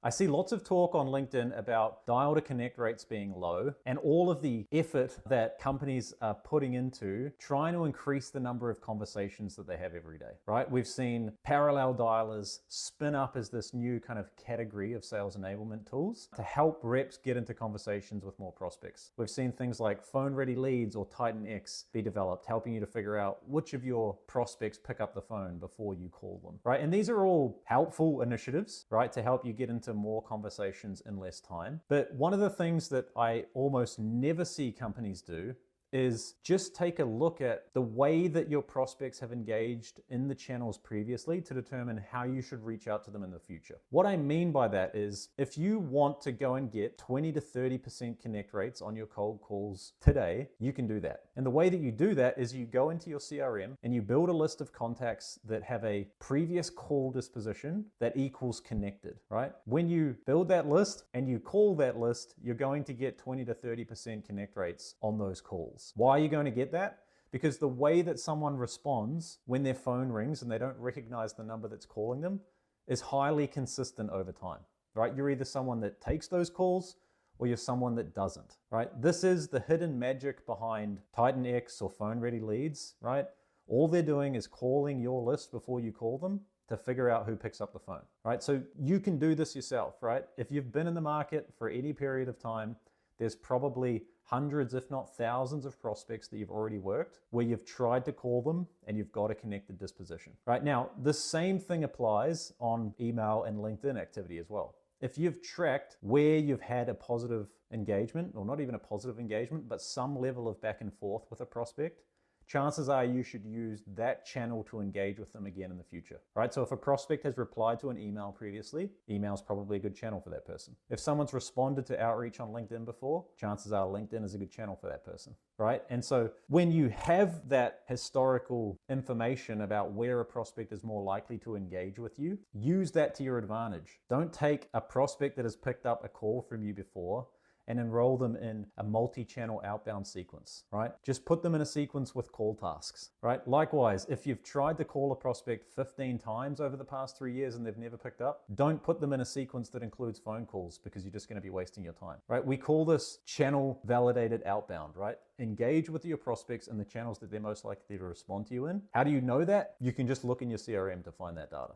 I see lots of talk on LinkedIn about dial to connect rates being low and all of the effort that companies are putting into trying to increase the number of conversations that they have every day, right? We've seen parallel dialers spin up as this new kind of category of sales enablement tools to help reps get into conversations with more prospects. We've seen things like phone ready leads or Titan X be developed, helping you to figure out which of your prospects pick up the phone before you call them, right? And these are all helpful initiatives, right, to help you get into more conversations in less time. But one of the things that I almost never see companies do is just take a look at the way that your prospects have engaged in the channels previously to determine how you should reach out to them in the future. What I mean by that is if you want to go and get 20 to 30% connect rates on your cold calls today, you can do that. And the way that you do that is you go into your CRM and you build a list of contacts that have a previous call disposition that equals connected, right? When you build that list and you call that list, you're going to get 20 to 30% connect rates on those calls. Why are you going to get that? Because the way that someone responds when their phone rings and they don't recognize the number that's calling them is highly consistent over time, right? You're either someone that takes those calls or you're someone that doesn't, right? This is the hidden magic behind Titan X or phone ready leads, right? All they're doing is calling your list before you call them to figure out who picks up the phone, right? So you can do this yourself, right? If you've been in the market for any period of time, there's probably hundreds, if not thousands of prospects that you've already worked where you've tried to call them and you've got a connected disposition. Right now, the same thing applies on email and LinkedIn activity as well. If you've tracked where you've had a positive engagement, or not even a positive engagement, but some level of back and forth with a prospect, chances are you should use that channel to engage with them again in the future, right? So if a prospect has replied to an email previously, email is probably a good channel for that person. If someone's responded to outreach on LinkedIn before, chances are LinkedIn is a good channel for that person, right? And so when you have that historical information about where a prospect is more likely to engage with you, use that to your advantage. Don't take a prospect that has picked up a call from you before and enroll them in a multi-channel outbound sequence, right? Just put them in a sequence with call tasks, right? Likewise, if you've tried to call a prospect 15 times over the past 3 years and they've never picked up, don't put them in a sequence that includes phone calls because you're just going to be wasting your time, right? We call this channel validated outbound, right? Engage with your prospects in the channels that they're most likely to respond to you in. How do you know that? You can just look in your CRM to find that data.